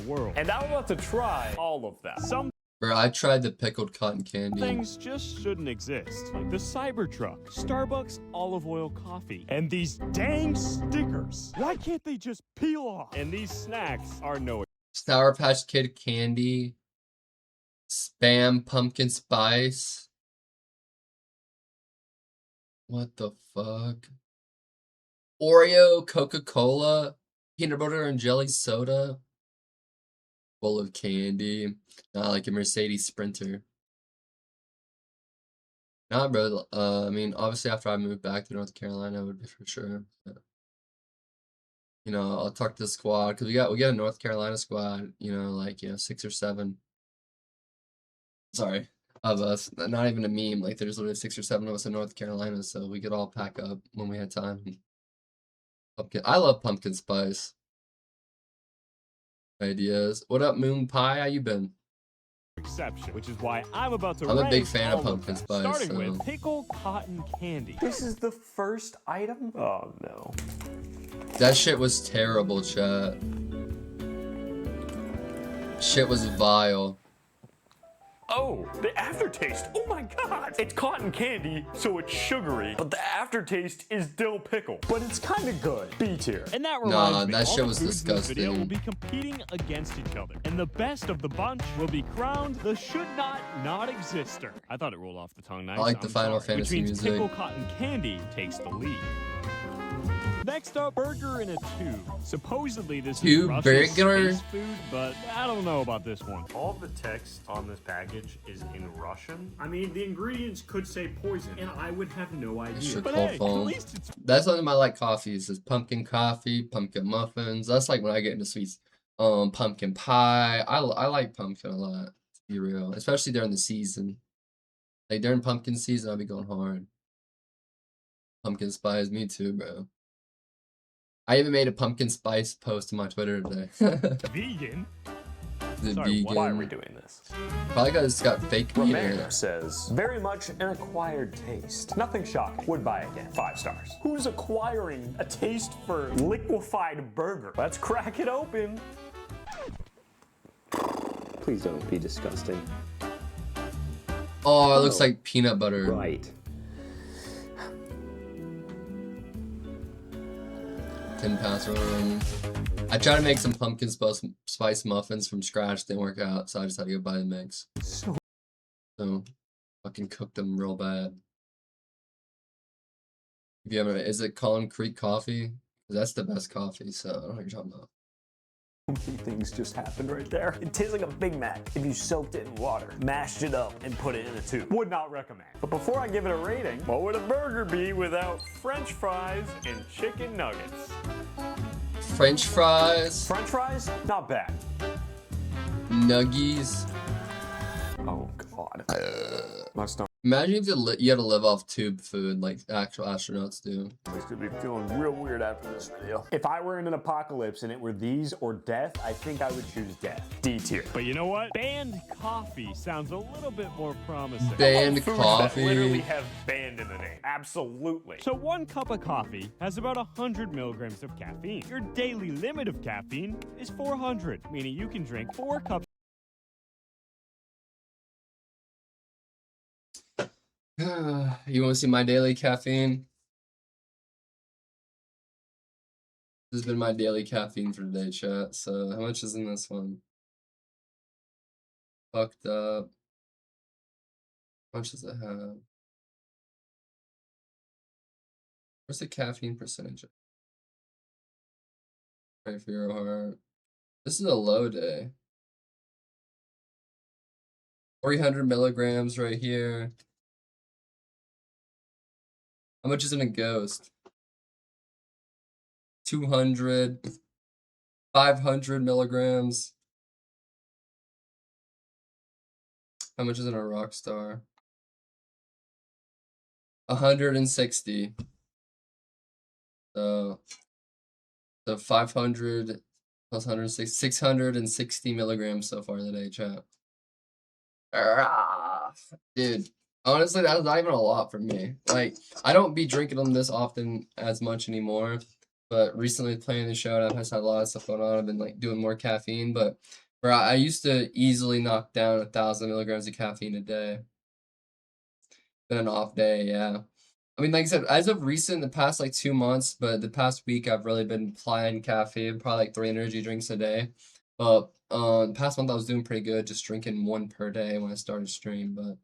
world. And I'm about to try all of them. Some Bro, I tried the pickled cotton candy. things just shouldn't exist. Like the Cybertruck, Starbucks olive oil coffee, and these dang stickers. Why can't they just peel off? And these snacks are no Sour Patch Kid candy. Spam pumpkin spice. What the fuck? Oreo Coca-Cola. Peanut butter and jelly soda. Full of candy. Not like a Mercedes Sprinter. Nah, bro. I mean, obviously after I moved back to North Carolina, it would be for sure. But, you know, I'll talk to the squad because we got a North Carolina squad. You know, like 6 or 7. Sorry, of us. Not even a meme. Like there's literally 6 or 7 of us in North Carolina, so we could all pack up when we had time. Pumpkin. I love pumpkin spice. Ideas. What up, Moon Pie? How you been? exception, which is why I'm about to I'm a big rank fan of all pumpkin them, spice, starting so- with pickle cotton candy. This is the first item? Oh no. That shit was terrible, chat. Shit was vile. Oh, the aftertaste. Oh my god. It's cotton candy, so it's sugary, but the aftertaste is dill pickle. But it's kind of good. B tier. And that Nah, reminds me, that all shit the was foods in this video will disgusting. be competing against each other, and the best of the bunch will be crowned the should not exister. I thought it rolled off the tongue nice. I like the I'm Final sorry. Fantasy Which means music. pickle cotton candy takes the lead. Next up, burger in a tube. Supposedly this Tube is Russia's burger? space food, but I don't know about this one. All of the text on this package is in Russian. I mean, the ingredients could say poison, and I would have no idea. Sure. But Cold hey, foam. at least it's That's one of my like coffees is pumpkin coffee, pumpkin muffins. That's like when I get into sweets. Pumpkin pie. I like pumpkin a lot, to be real. Especially during the season. Like during pumpkin season, I'll be going hard. Pumpkin spice, me too, bro. I even made a pumpkin spice post on my Twitter today. vegan. The Sorry, vegan. Why are we doing this? Probably because it's got fake meat in Romero it. says, very much an acquired taste. Nothing shocking. Would buy again. 5 stars. Who's acquiring a taste for liquefied burger? Let's crack it open. Please don't be disgusting. Oh, it looks like peanut butter. Right. 10-pound run. I tried to make some pumpkin spice muffins from scratch. Didn't work out, so I just had to go buy the mix. So fucking cooked them real bad. If you ever, is it Collin Creek coffee? 'Cause that's the best coffee. So I don't know what you're talking about. Things just happened right there. It tastes like a Big Mac if you soaked it in water, mashed it up, and put it in a tube. Would not recommend. But before I give it a rating, what would a burger be without French fries and chicken nuggets? French fries, French fries? Not bad. nuggies. Oh god. My stomach Imagine if you had to live off tube food like actual astronauts do. is gonna be feeling real weird after this video. If I were in an apocalypse and it were these or death, I think I would choose death. D tier. But you know what? Banned coffee sounds a little bit more promising. Banned Foods that literally coffee. have banned in the name. Absolutely. So 1 cup of coffee has about 100 milligrams of caffeine. Your daily limit of caffeine is 400, meaning you can drink 4 cups. You want to see my daily caffeine? This has been my daily caffeine for today, chat. So how much is in this one? Fucked up. How much does it have? Where's the caffeine percentage? Pray for your heart. This is a low day. 300 milligrams right here. How much is in a ghost? 200, 500 milligrams. How much is in a rock star? 160. So 500 plus 160, 660 milligrams so far today, chat. Dude, honestly, that's not even a lot for me. Like, I don't be drinking them this often as much anymore. But recently playing the show, I've had a lot of stuff going on. I've been like doing more caffeine, but bro, I used to easily knock down 1,000 milligrams of caffeine a day. Been an off day, yeah. I mean, like I said, as of recent, the past like 2 months, but the past week I've really been applying caffeine, probably like 3 energy drinks a day. But the past month I was doing pretty good, just drinking one per day when I started stream. But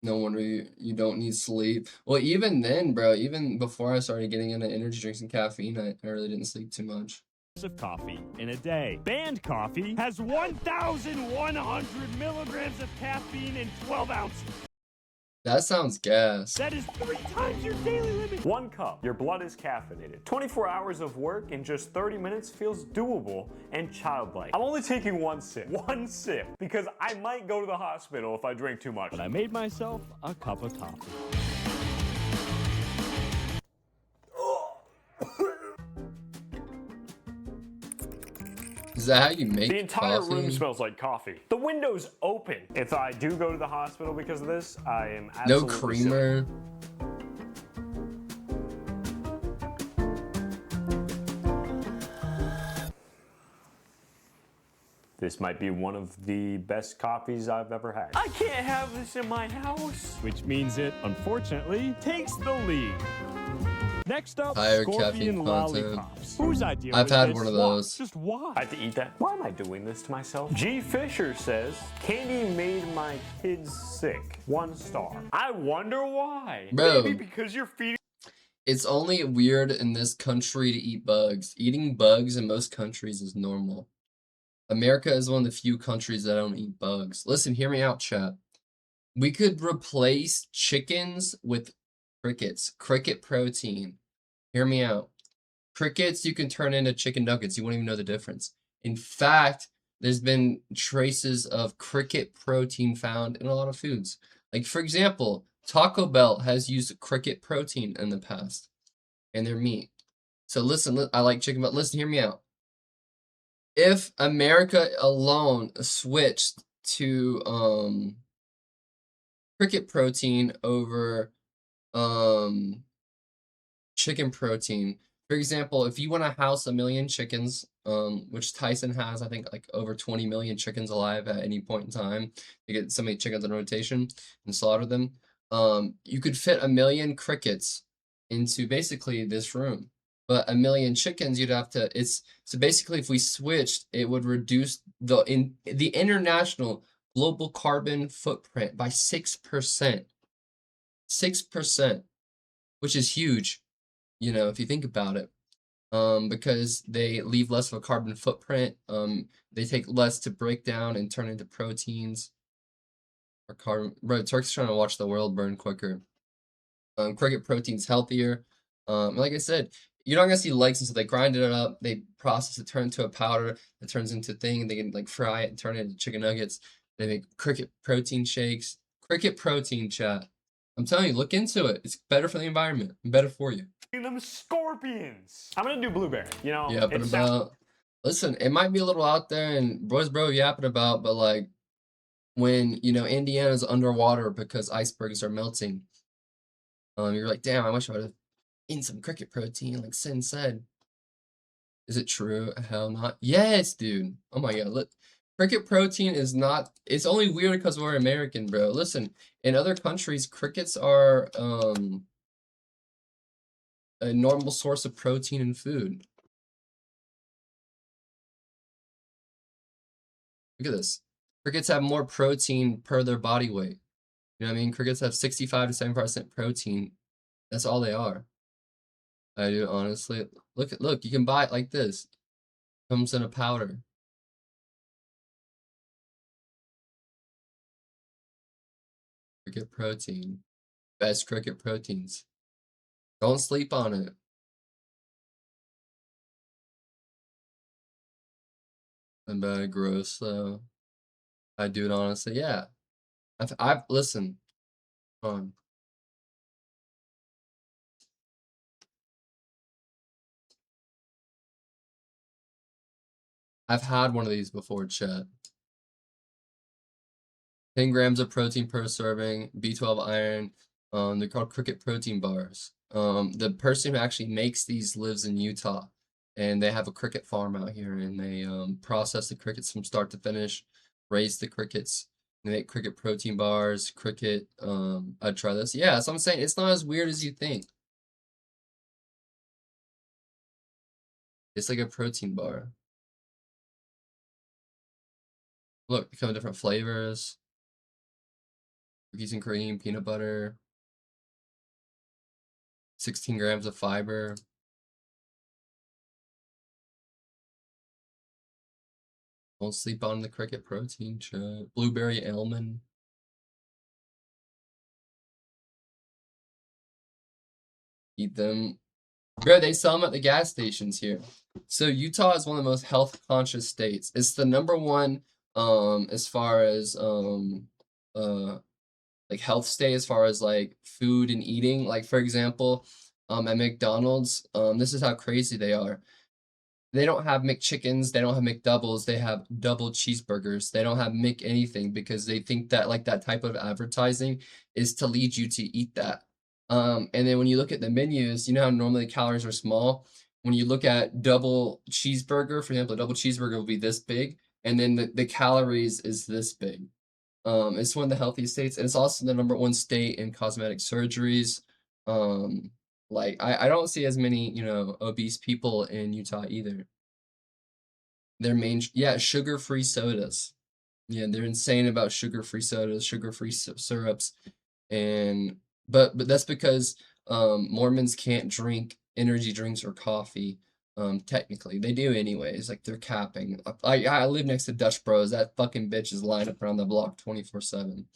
no wonder you don't need sleep. Well, even then, bro, even before I started getting into energy drinks and caffeine, I really didn't sleep too much. Of coffee in a day. Banned coffee has 1,100 milligrams of caffeine in 12 ounces. That sounds gas. That is 3 times your daily limit. 1 cup, your blood is caffeinated. 24 hours of work in just 30 minutes feels doable and childlike. I'm only taking 1 sip. 1 sip. Because I might go to the hospital if I drink too much. But I made myself a cup of coffee. Is that how you make The entire coffee? room smells like coffee. The window's open. If I do go to the hospital because of this, I am No absolutely creamer. sick. This might be one of the best coffees I've ever had. I can't have this in my house. Which means it, unfortunately, takes the lead. Next up, Higher scorpion caffeine content. lollipops. Whose idea I've was had this? one of Why? those. Just why? I have to eat that. Why am I doing this to myself? G. Fisher says, candy made my kids sick. 1 star. I wonder why. Bro. Maybe because you're feeding. It's only weird in this country to eat bugs. Eating bugs in most countries is normal. America is one of the few countries that don't eat bugs. Listen, hear me out, chat. We could replace chickens with crickets. Cricket protein. Hear me out. Crickets you can turn into chicken nuggets. You won't even know the difference. In fact, there's been traces of cricket protein found in a lot of foods. Like, for example, Taco Bell has used cricket protein in the past in their meat. So listen, I like chicken, but listen, hear me out. If America alone switched to cricket protein over chicken protein, for example, if you want to house 1 million chickens, which Tyson has, I think, like over 20 million chickens alive at any point in time, to get so many chickens in rotation and slaughter them, you could fit 1 million crickets into basically this room. But 1 million chickens, you'd have to. So basically, if we switched, it would reduce the international global carbon footprint by 6%. 6%, which is huge, you know, if you think about it. Because they leave less of a carbon footprint. They take less to break down and turn into proteins. Or carbon. Bro, Turk's trying to watch the world burn quicker. Cricket protein's healthier. Like I said, you're not gonna see legs until they grind it up, they process it, turn it into a powder, it turns into a thing, they can like fry it and turn it into chicken nuggets. They make cricket protein shakes. Cricket protein, chat. I'm telling you, look into it. It's better for the environment and better for you. Them scorpions. I'm gonna do blueberry. You know, Yeah, but listen, it might be a little out there and boys bro yapping about, but like when you know Indiana's underwater because icebergs are melting, you're like, damn, I wish I would have eaten some cricket protein, like Sin said. Is it true? Hell not. Yes, dude. Oh my god, look. Cricket protein is not, it's only weird because we're American, bro. Listen, in other countries, crickets are a normal source of protein in food. Look at this. Crickets have more protein per their body weight. You know what I mean? Crickets have 65 to 70% protein. That's all they are. I do, honestly. Look, you can buy it like this. Comes in a powder. Cricket protein. Best cricket proteins. Don't sleep on it. I'm bad, gross, though. I do it honestly, yeah. I've listen. I've had one of these before, chat. 10 grams of protein per serving, B12 iron. They're called cricket protein bars. The person who actually makes these lives in Utah, and they have a cricket farm out here, and they process the crickets from start to finish, raise the crickets, they make cricket protein bars, cricket. I'd try this. Yeah, so I'm saying it's not as weird as you think. It's like a protein bar. Look, they come in different flavors. Cookies and cream, peanut butter, 16 grams of fiber. Don't sleep on the cricket protein chip. Blueberry almond. Eat them. Bro, they sell them at the gas stations here. So Utah is one of the most health conscious states. It's the number one as far as like health state, as far as like food and eating. Like for example, at McDonald's, this is how crazy they are. They don't have McChickens, they don't have McDoubles, they have double cheeseburgers. They don't have Mc anything because they think that like that type of advertising is to lead you to eat that. And then when you look at the menus, you know how normally calories are small. When you look at double cheeseburger, for example, a double cheeseburger will be this big, and then the calories is this big. It's one of the healthiest states, and it's also the number one state in cosmetic surgeries. Like I don't see as many, you know, obese people in Utah either. Their main, yeah, sugar-free sodas. Yeah, they're insane about sugar-free sodas, sugar-free syrups, and but that's because Mormons can't drink energy drinks or coffee. Technically, they do anyways. Like they're capping. I live next to Dutch Bros. That fucking bitch is lined up around the block 24/7.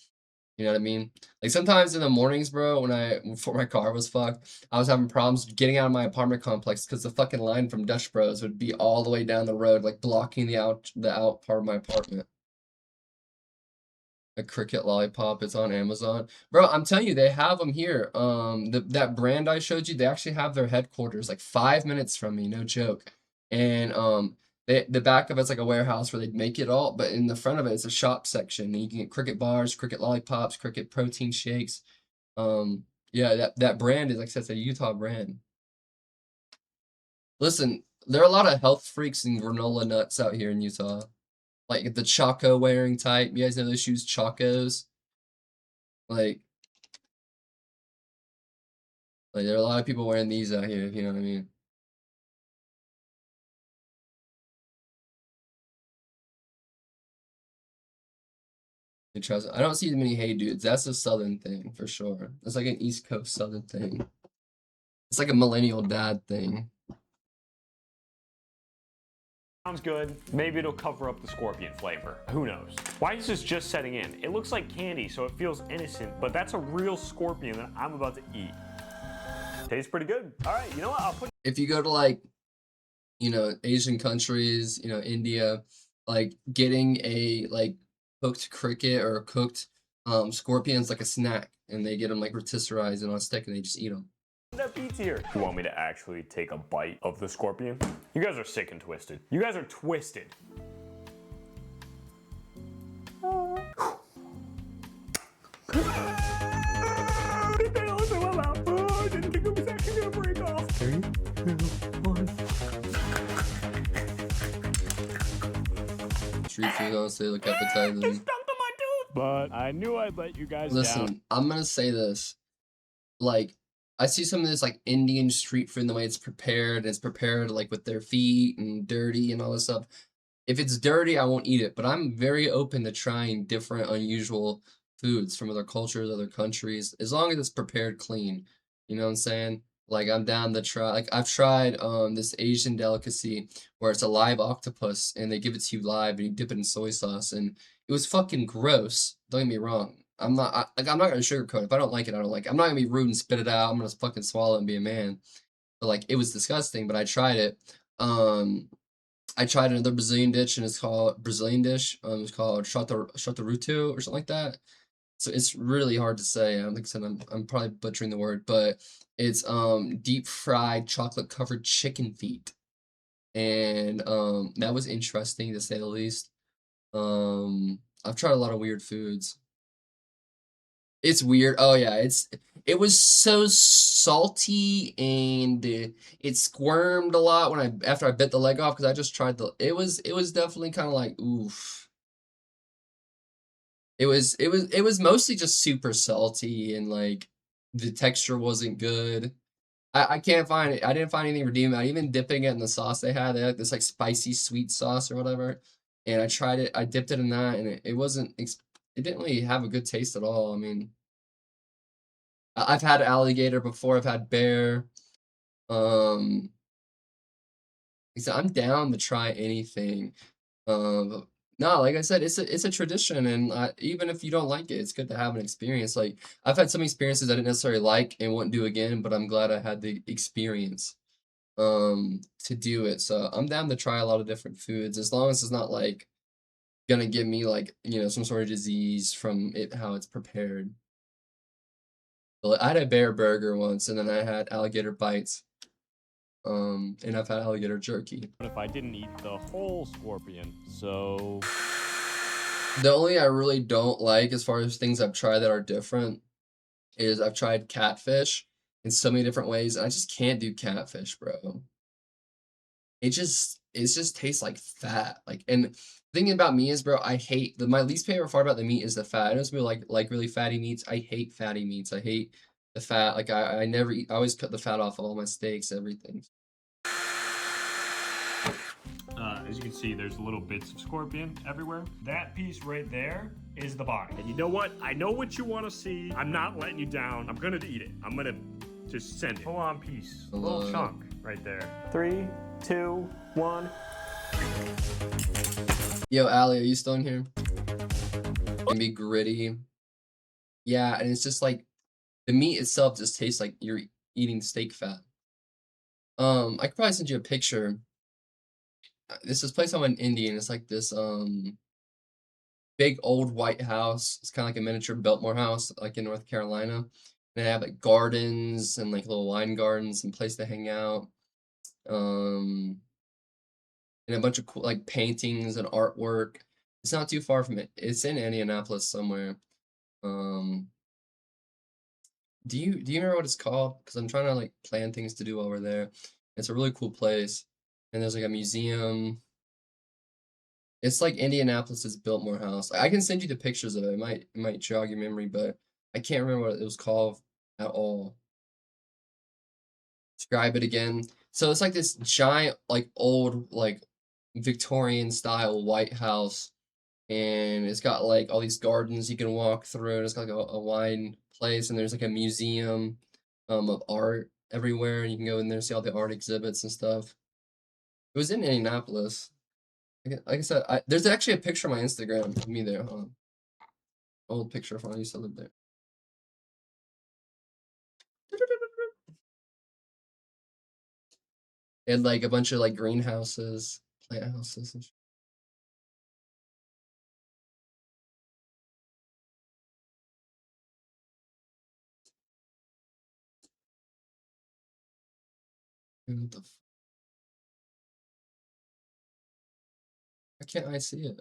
You know what I mean? Like sometimes in the mornings, bro, before my car was fucked, I was having problems getting out of my apartment complex because the fucking line from Dutch Bros would be all the way down the road, like blocking the out part of my apartment. A cricket lollipop, it's on Amazon. Bro, I'm telling you, they have them here. That brand I showed you, they actually have their headquarters like 5 minutes from me, no joke. And the back of it's like a warehouse where they make it all, but in the front of it, it's a shop section. And you can get cricket bars, cricket lollipops, cricket protein shakes. Yeah, that brand is, like I said, it's a Utah brand. Listen, there are a lot of health freaks and granola nuts out here in Utah. Like the Choco wearing type. You guys know those shoes, Chacos? Like there are a lot of people wearing these out here, if you know what I mean. I don't see as many hey dudes. That's a southern thing for sure. That's like an East Coast southern thing. It's like a millennial dad thing. Sounds good. Maybe it'll cover up the scorpion flavor. Who knows? Why is this just setting in? It looks like candy, so it feels innocent, but that's a real scorpion that I'm about to eat. Tastes pretty good. All right, you know what? I'll put. If you go to like, you know, Asian countries, you know, India, like getting a like cooked cricket or cooked scorpions like a snack, and they get them like rotisserized and on a stick, and they just eat them. That beats here. You want me to actually take a bite of the scorpion? You guys are sick and twisted. You guys are twisted. Didn't think it was actually gonna break off. 3, 2, 1. Street food, honestly, look appetizing. It stuck to my tooth. But I knew I'd let you guys down. Listen, I'm gonna say this. Like, I see some of this like Indian street food and the way it's prepared. It's prepared like with their feet and dirty and all this stuff. If it's dirty, I won't eat it. But I'm very open to trying different, unusual foods from other cultures, other countries, as long as it's prepared clean. You know what I'm saying? Like I'm down to try. Like I've tried this Asian delicacy where it's a live octopus and they give it to you live and you dip it in soy sauce and it was fucking gross. Don't get me wrong. I'm not gonna sugarcoat it. If I don't like it, I don't like it. I'm not gonna be rude and spit it out. I'm gonna fucking swallow it and be a man. But like it was disgusting, but I tried it. I tried another Brazilian dish and it's called Brazilian dish. It's called Chotaruto or something like that. So it's really hard to say. Like I said, I'm probably butchering the word, but it's deep fried chocolate covered chicken feet. And that was interesting to say the least. I've tried a lot of weird foods. It's weird. Oh yeah, it was so salty and it squirmed a lot when after I bit the leg off because I just tried it was definitely kind of like oof. It was mostly just super salty and like the texture wasn't good. I can't find it. I didn't find anything redeeming. Even dipping it in the sauce they had this like spicy sweet sauce or whatever. And I tried it. I dipped it in that, and it wasn't. It didn't really have a good taste at all. I mean, I've had alligator before. I've had bear. Um, so I'm down to try anything. But no, like I said, it's a tradition, and even if you don't like it, it's good to have an experience. Like I've had some experiences I didn't necessarily like and wouldn't do again, but I'm glad I had the experience to do it. So I'm down to try a lot of different foods as long as it's not like gonna give me like, you know, some sort of disease from it how it's prepared. But I had a bear burger once and then I had alligator bites. And I've had alligator jerky. If I didn't eat the whole scorpion, so The only I really don't like as far as things I've tried that are different is I've tried catfish in so many different ways and I just can't do catfish, bro. It just tastes like fat. Like, and the thing about me is, bro, I hate my least favorite part about the meat is the fat. I know some people like really fatty meats. I hate fatty meats. I hate the fat. Like I never eat. I always cut the fat off of all my steaks, everything. As you can see, there's little bits of scorpion everywhere. That piece right there is the body. And you know what? I know what you want to see. I'm not letting you down. I'm gonna eat it. I'm gonna just send it. Full on piece. A little chunk right there. 3, 2, 1. Yo, Ali, are you still in here? Can be gritty. Yeah, and it's just like the meat itself just tastes like you're eating steak fat. I could probably send you a picture. This is place I'm in India, and it's like this big old white house. It's kind of like a miniature Biltmore house, like in North Carolina. And they have like gardens and like little wine gardens and place to hang out. And a bunch of cool like paintings and artwork. It's not too far from it. It's in Indianapolis somewhere. Do you remember what it's called? Because I'm trying to like plan things to do while we're there. It's a really cool place, and there's like a museum. It's like Indianapolis's Biltmore House. I can send you the pictures of it. It might jog your memory, but I can't remember what it was called at all. Describe it again. So it's like this giant, like old, like Victorian style White House, and it's got like all these gardens you can walk through, and it's got like a wine place, and there's like a museum of art everywhere, and you can go in there and see all the art exhibits and stuff. It was in Indianapolis. Like I said, there's actually a picture on my Instagram of me there, huh? Old picture from when I used to live there. And like a bunch of like greenhouses, plant houses and shit. What the why can't I see it?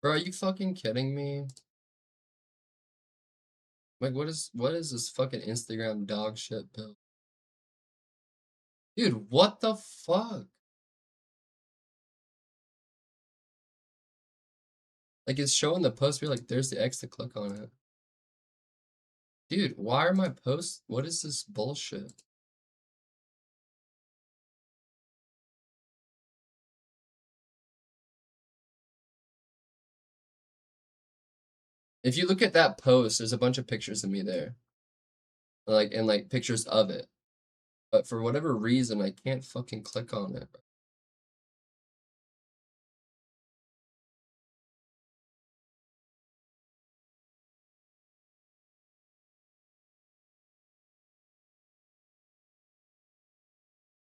Bro, are you fucking kidding me? Like, what is this fucking Instagram dog shit, Bill? Dude, what the fuck? Like, it's showing the post, be like, there's the X to click on it. Dude, why are my posts? What is this bullshit? If you look at that post, there's a bunch of pictures of me there. Like, and like pictures of it. But for whatever reason, I can't fucking click on it.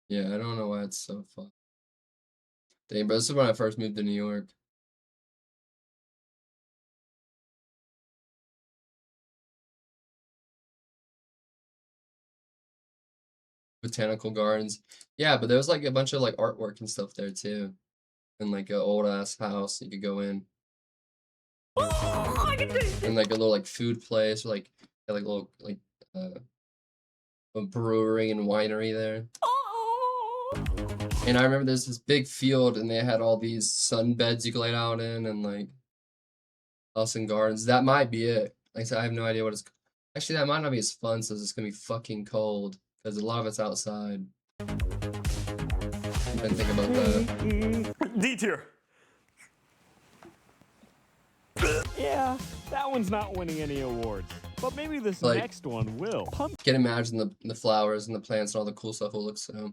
Yeah, I don't know why it's so fun. Dang, but this is when I first moved to New York. botanical gardens. Yeah, but there was like a bunch of like artwork and stuff there too. And like an old ass house you could go in. And like a little like food place, or like a little like a brewery and winery there. And I remember there's this big field and they had all these sunbeds you could lay out in and like house and gardens. That might be it. Like I said, I have no idea what it's actually that might not be as fun, so it's gonna be fucking cold. Because a lot of it's outside. Didn't think about that. D tier. Yeah, that one's not winning any awards. But maybe this Like- next one will. Can't imagine the flowers and the plants and all the cool stuff will look so.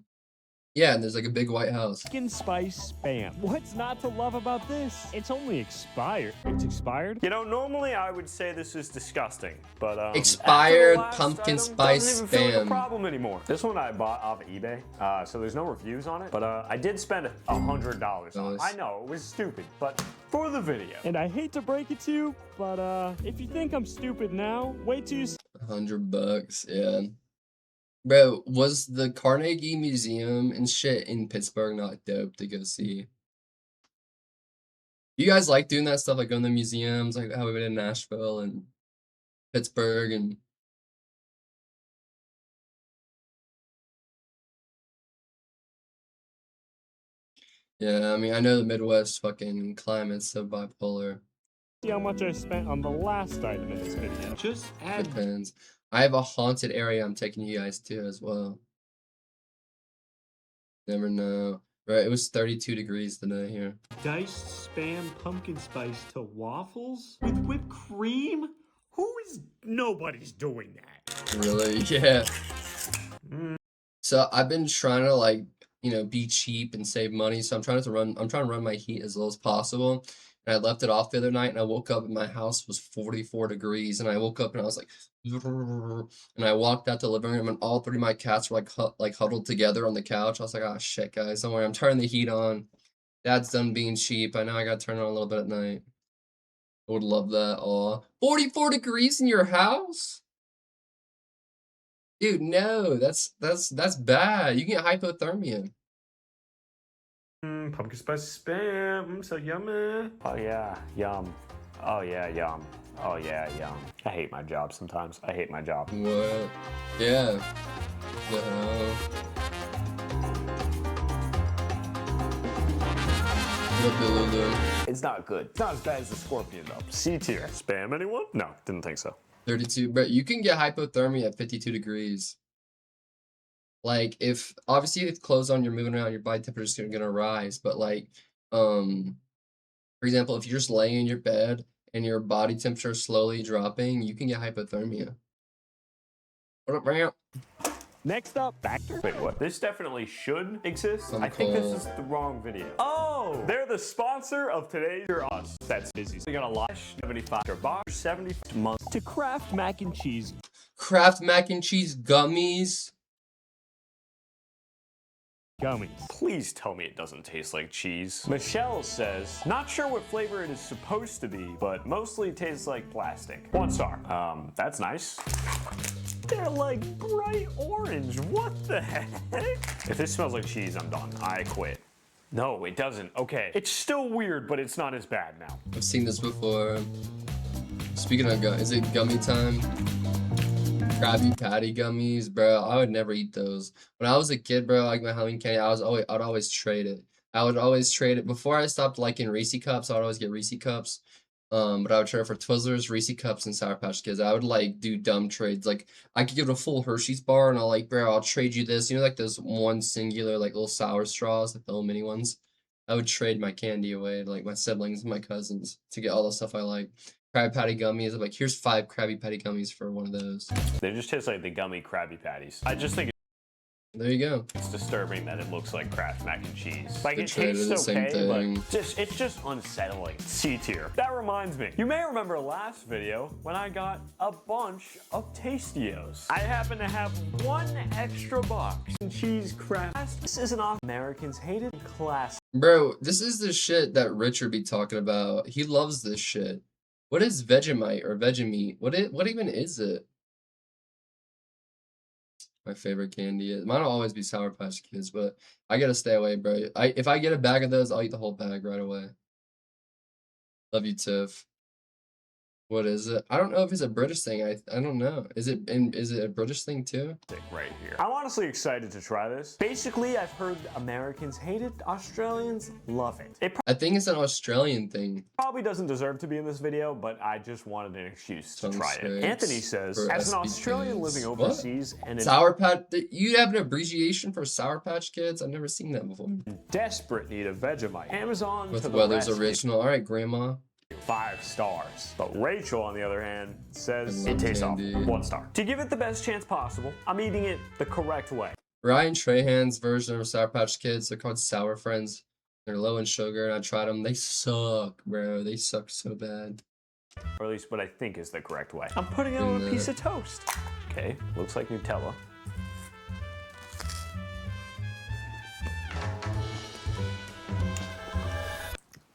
Yeah, and there's like a big white house. Pumpkin spice spam. What's not to love about this? It's only expired. It's expired? You know, normally I would say this is disgusting, but Expired after the last pumpkin item, spice doesn't even feel like a spam. problem anymore. This one I bought off of eBay, so there's no reviews on it. But I did spend $100 on it. Nice. I know it was stupid, but for the video. And I hate to break it to you, but if you think I'm stupid now, wait till you $100, yeah. Bro, was the Carnegie Museum and shit in Pittsburgh not dope to go see? You guys like doing that stuff, like going to museums, like how we went in Nashville and Pittsburgh and yeah, I mean, I know the Midwest fucking climate's so bipolar. see how much I spent on the last item in this video. Just add Depends. I have a haunted area I'm taking you guys to as well. Never know. Right, it was 32 degrees today here. diced spam pumpkin spice to waffles with whipped cream? Nobody's doing that. Really? Yeah. So I've been trying to like, you know, be cheap and save money. So I'm trying to run my heat as low as possible. And I left it off the other night and I woke up and my house was 44 degrees. And I woke up and I was like, and I walked out the living room and all three of my cats were like huddled together on the couch. I was like, oh shit, guys, don't worry, I'm turning the heat on. Dad's done being cheap. I know I gotta turn it on a little bit at night. I would love that. Aw. 44 degrees in your house? Dude, no, that's bad. You get hypothermia. Pumpkin spice spam, so yummy. Oh yeah, yum. Oh yeah, yum. Oh yeah, yum. I hate my job sometimes. I hate my job. What? Yeah. The hell? What the Lulu? It's not good. It's not as bad as the scorpion though. C tier. Spam anyone? No, didn't think so. 32, but you can get hypothermia at 52 degrees. Like, if obviously if clothes on, you're moving around, your body temperature's gonna rise. But like, for example, if you're just laying in your bed and your body temperature is slowly dropping, you can get hypothermia. What up, man? Next up, Factor. Wait, what? This definitely should exist. I'm I think this cold. is the wrong video. Oh, they're the sponsor of today's You're Us. That's busy. So you got a lot. 75 box, 70 months. To Kraft mac and cheese. Kraft mac and cheese gummies. Gummies. Please tell me it doesn't taste like cheese. Michelle says, not sure what flavor it is supposed to be, but mostly tastes like plastic. 1 star. That's nice. They're like bright orange. What the heck? If this smells like cheese, I'm done. I quit. No, it doesn't. Okay. It's still weird, but it's not as bad now. I've seen this before. Speaking of gum, is it gummy time? Krabby Patty gummies, bro. I would never eat those. When I was a kid, bro, like my Halloween candy, I'd always trade it. I would always trade it. Before I stopped liking Reese cups, I would always get Reese cups. But I would trade it for Twizzlers, Reese cups, and Sour Patch Kids. I would like do dumb trades. Like I could give it a full Hershey's bar, and I'll like, bro, I'll trade you this. You know, like those one singular like little sour straws, like the little mini ones. I would trade my candy away to like my siblings and my cousins to get all the stuff I like. Krabby Patty gummies. I'm like, here's 5 Krabby Patty gummies for one of those. They just taste like the gummy Krabby Patties. I just think There you go. it's disturbing that it looks like Kraft mac and cheese. Like They it traded tastes the same okay, thing. but it's just unsettling. C tier. That reminds me. You may remember last video when I got a bunch of Tastios. I happen to have 1 extra box and cheese Kraft. This is an Americans hated class. Bro, this is the shit that Richard be talking about. He loves this shit. What is Vegemite or Vegemite? What even is it? my favorite candy is. Mine will always be Sour Patch Kids, but I gotta stay away, bro. If I get a bag of those, I'll eat the whole bag right away. Love you, Tiff. What is it? I don't know if it's a British thing. I don't know. Is it a British thing too? Right here. I'm honestly excited to try this. Basically, I've heard Americans hate it, Australians love it. It I think it's an Australian thing. probably doesn't deserve to be in this video, but I just wanted an excuse to try it. Thanks Anthony says, for as an SB Australian Kids. living What? overseas and in Sour Patch. You have an abbreviation for Sour Patch Kids? I've never seen that before. desperate need of Vegemite, Amazon With to the Weather's rescue. original. All right, Grandma. 5 stars. But Rachel, on the other hand, says I it love tastes awful. candy. 1 star. To give it the best chance possible, I'm eating it the correct way. Ryan Trahan's version of Sour Patch Kids. They're called Sour Friends. They're low in sugar, and I tried them. They suck, bro. They suck so bad. Or at least what I think is the correct way. I'm putting it on a piece of toast. Okay, looks like Nutella.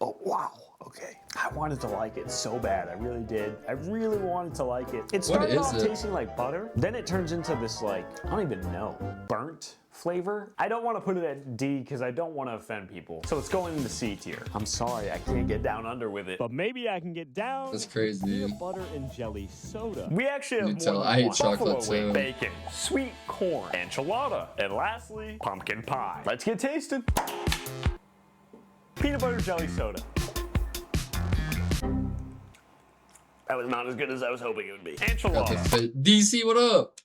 Oh, wow. Okay. I wanted to like it so bad. I really did. I really wanted to like it. It started off tasting like butter. Then it turns into this, like, I don't even know, burnt flavor. I don't want to put it at D because I don't want to offend people. So it's going in the C tier. I'm sorry, I can't get down under with it. But maybe I can get down. That's crazy. Peanut butter and jelly soda. We actually have Nutella. more than I hate one. chocolate, Buffalo wing, too. bacon, sweet corn, enchilada, and lastly, pumpkin pie. Let's get tasted. Peanut butter jelly soda. That was not as good as I was hoping it would be. Got the Enchilada. fit. DC, what up?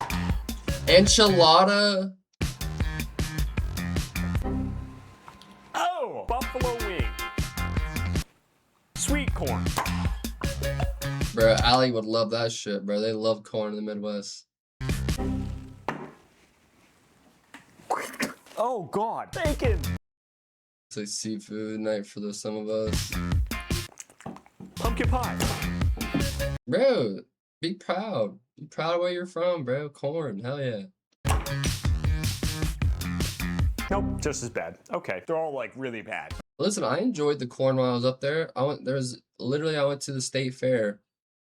Enchilada. Oh, buffalo wing. Sweet corn. Bro, Allie would love that shit, bro. They love corn in the Midwest. Oh God, bacon. It's like seafood night for some of us. Pumpkin pie. Bro, be proud. Be proud of where you're from, bro. Corn, hell yeah. Nope, just as bad. Okay, they're all like really bad. Listen, I enjoyed the corn while I was up there. I went to the state fair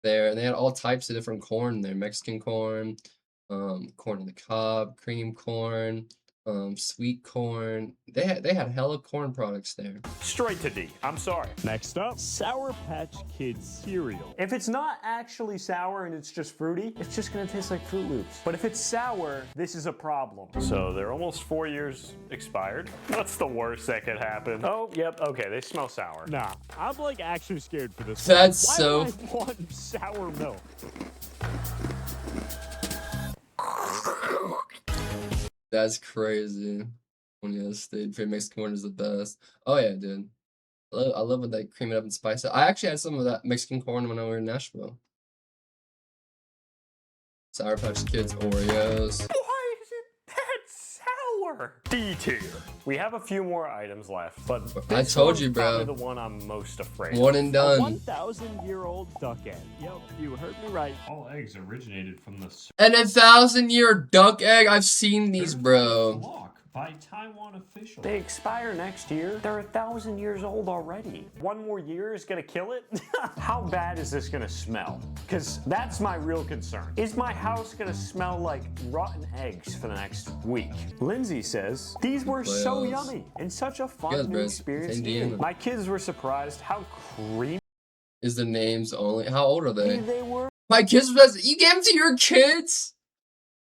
there, and they had all types of different corn there. Mexican corn, corn on the cob, cream corn, sweet corn. They had hella corn products there. Straight to D. I'm sorry. Next up, Sour Patch Kids cereal. If it's not actually sour and it's just fruity, it's just gonna taste like Fruit Loops. But if it's sour, this is a problem. So they're almost 4 years expired. What's the worst that could happen? Oh, yep, okay, they smell sour. Nah, I'm like actually scared for this. That's one. so- Why would I want sour milk? That's crazy. When you state fair Mexican corn is the best. Oh yeah, dude. I love when they cream it up and spice it. I actually had some of that Mexican corn when I was in Nashville. Sour Patch Kids Oreos. Why is it that sour? D tier. We have a few more items left, but I this told one's you, bro. probably the one I'm most afraid One of. and A done. 1,000-year-old duck egg. Yep, you heard me right. All eggs originated from the And 1,000-year duck egg. I've seen these, bro. flock by Taiwan officials. They expire next year. They're 1,000 years old already. 1 more year is gonna kill it? How bad is this gonna smell? Because that's my real concern. Is my house gonna smell like rotten eggs for the next week? Lindsay says, these were so Playoffs. yummy and such a fun Yes, new bro, it's experience Indiana. eating. My kids were surprised how creamy Is the names only? How old are they? they were. My kids, you gave them to your kids?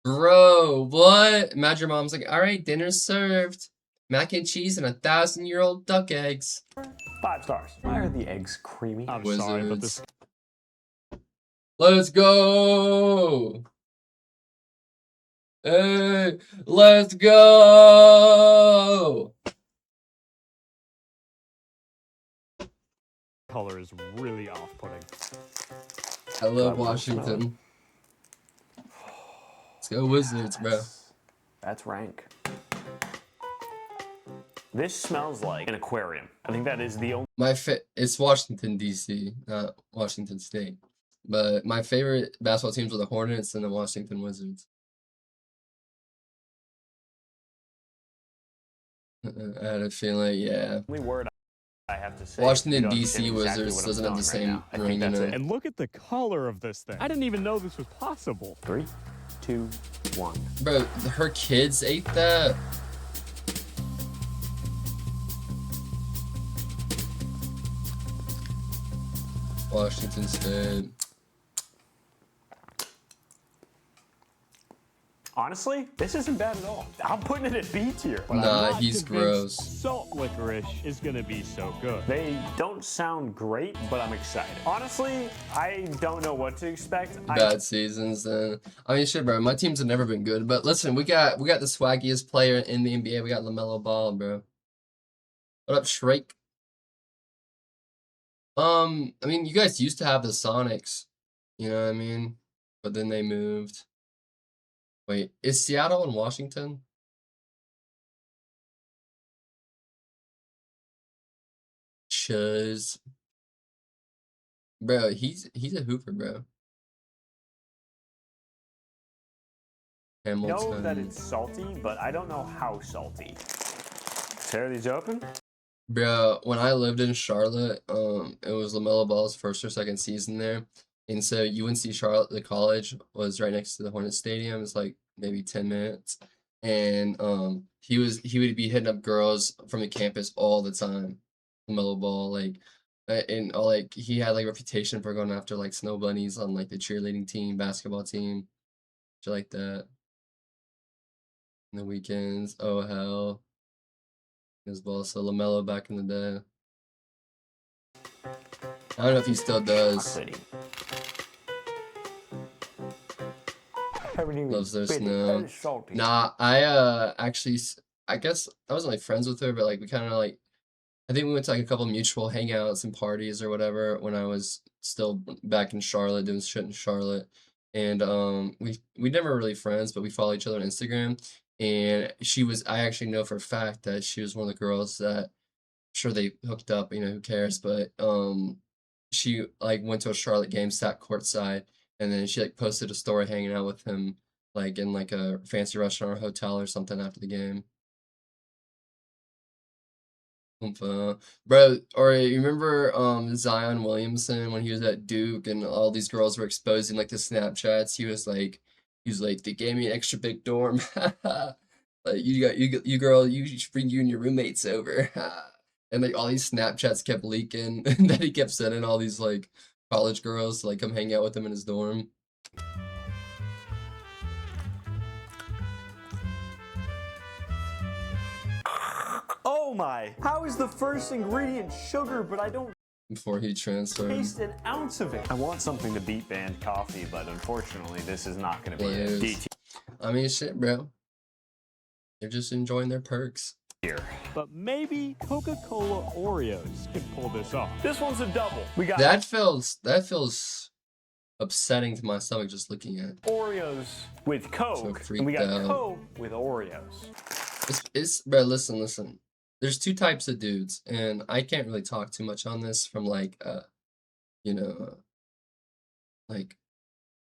Bro, what? Imagine your mom's like, all right, dinner's served. Mac and cheese and 1,000-year-old duck eggs. 5 stars. Why are the eggs creamy? I'm sorry, but this Let's go! Hey, let's go! color is really off-putting. I love God, I smell Washington. Let's go Wizards, bro. That's rank. This smells like an aquarium. I think that is the only It's Washington, D.C., not Washington State. But my favorite basketball teams are the Hornets and the Washington Wizards. I had a feeling, yeah. word I have to say. Washington, You don't D.C. understand exactly Wizards what I'm doesn't have the smelling same right now. I ring think in that's it. it. And look at the color of this thing. I didn't even know this was possible. 3, 2, 2, 1. Bro, her kids ate that. Washington State. Honestly, this isn't bad at all. I'm putting it at B tier. But I'm Nah, not he's convinced gross. Salt licorice is gonna be so good. They don't sound great, but I'm excited. Honestly, I don't know what to expect. Bad seasons then. I mean, shit, bro. My teams have never been good. But listen, we got the swaggiest player in the NBA. We got LaMelo Ball, bro. What up, Shrake? I mean, you guys used to have the Sonics. You know what I mean? But then they moved. Wait, is Seattle and Washington? Chuz. Bro, he's a hooper, bro. I know Hamilton. that it's salty, but I don't know how salty. Tear these open? Bro, when I lived in Charlotte, it was LaMelo Ball's first or second season there. And so UNC Charlotte, the college, was right next to the Hornets Stadium. It's like maybe 10 minutes. And he would be hitting up girls from the campus all the time. LaMelo Ball, and all like he had like reputation for going after like snow bunnies on like the cheerleading team, basketball team, shit like that. In the weekends, oh hell. His ball, so LaMelo back in the day. I don't know if he still does. I haven't even Loves their bitten it. snow. That is salty. Nah, I I guess I wasn't like friends with her, but like we kind of like, I think we went to like a couple mutual hangouts and parties or whatever when I was still back in Charlotte doing shit in Charlotte, and we never really friends, but we follow each other on Instagram, and I actually know for a fact that she was one of the girls that, sure they hooked up, you know, who cares, but she like went to a Charlotte game, sat courtside, and then she like posted a story hanging out with him like in like a fancy restaurant or hotel or something after the game. Bro, or you remember Zion Williamson when he was at Duke and all these girls were exposing like the Snapchats? He was like, they gave me an extra big dorm. Like you girl, you should bring you and your roommates over. And like all these Snapchats kept leaking and that he kept sending all these like college girls to like come hang out with him in his dorm. Oh my! How is the first ingredient sugar, but I don't Before he transferred. taste an ounce of it? I want something to beat banned coffee, but unfortunately, this is not going to be Yes. a D I mean, shit, bro. They're just enjoying their perks. tier. But maybe Coca-Cola Oreos can pull this off. This one's a double. We got That feels upsetting to my stomach just looking at. Oreos with Coke, freaked and we got out. Coke with Oreos. It's bro, listen. There's two types of dudes, and I can't really talk too much on this from like you know, like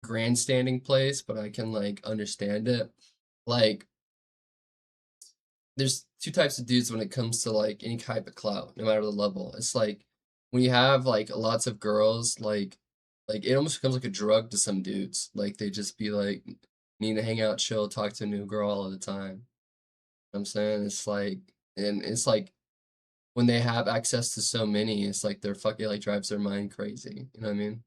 grandstanding place, but I can like understand it. Like there's two types of dudes when it comes to like any type of clout, no matter the level. It's like when you have like lots of girls, like it almost becomes like a drug to some dudes. Like they just be like need to hang out, chill, talk to a new girl all the time. You know what I'm saying? It's like, and it's like when they have access to so many, it's like they're fucking like drives their mind crazy. You know what I mean?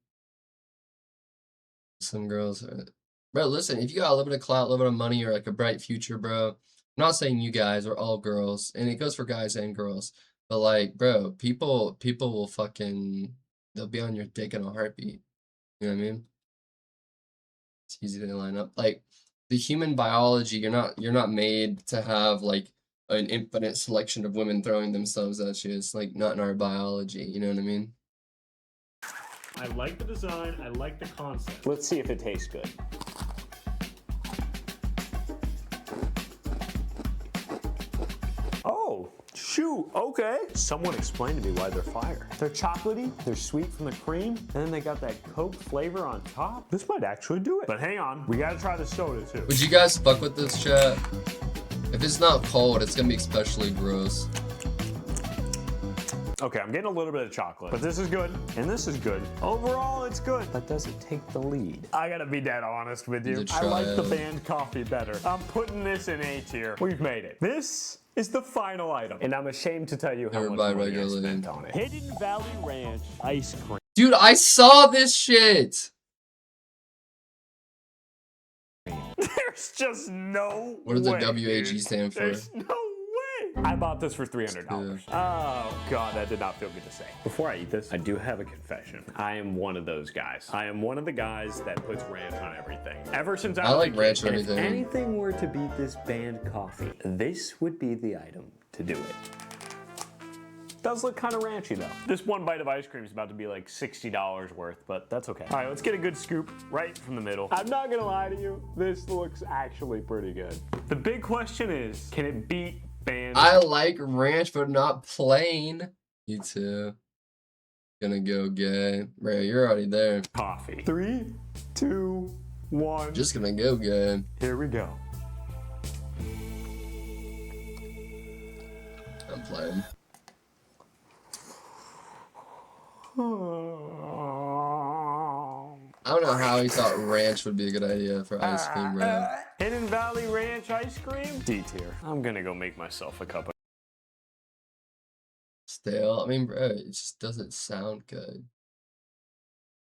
Some girls are, bro, listen, if you got a little bit of clout, a little bit of money, or like a bright future, bro, I'm not saying you guys are all girls, and it goes for guys and girls, but like, bro, people will fucking, they'll be on your dick in a heartbeat. You know what I mean? It's easy to line up. Like the human biology, you're not made to have like an infinite selection of women throwing themselves at you. It's like not in our biology. You know what I mean? I like the design. I like the concept. Let's see if it tastes good. Oh, shoot, okay. Someone explain to me why they're fire. They're chocolatey, they're sweet from the cream, and then they got that Coke flavor on top. This might actually do it. But hang on, we gotta try the soda too. Would you guys fuck with this, chat? If it's not cold, it's gonna be especially gross. Okay, I'm getting a little bit of chocolate, but this is good, and this is good. Overall, it's good. But does it take the lead? I gotta be dead honest with you. Need to I like the try it. band coffee better. I'm putting this in A tier. We've made it. This is the final item, and I'm ashamed to tell you how Never much buy money I regular spent lean. on it. Hidden Valley Ranch ice cream. Dude, I saw this shit. There's just no What does the way, WAG dude. stand for? There's no way. I bought this for $300. Oh, God, that did not feel good to say. Before I eat this, I do have a confession. I am one of those guys. I am one of the guys that puts ranch on everything. Ever since I I was like a kid. ranch on And if everything. anything were to beat this banned coffee, this would be the item to do it. Does look kind of ranchy though. This one bite of ice cream is about to be like $60 worth, but that's okay. All right, let's get a good scoop right from the middle. I'm not gonna lie to you, this looks actually pretty good. The big question is, can it beat band? I like ranch, but not plain. Me too. Gonna go gay. Bro, you're already there. Coffee. 3, 2, 1. Just gonna go gay. Here we go. I'm playing. I don't know how he thought ranch would be a good idea for ice cream, bro. Hidden Valley Ranch ice cream? D tier. I'm gonna go make myself a cup of Stale. I mean, bro, it just doesn't sound good.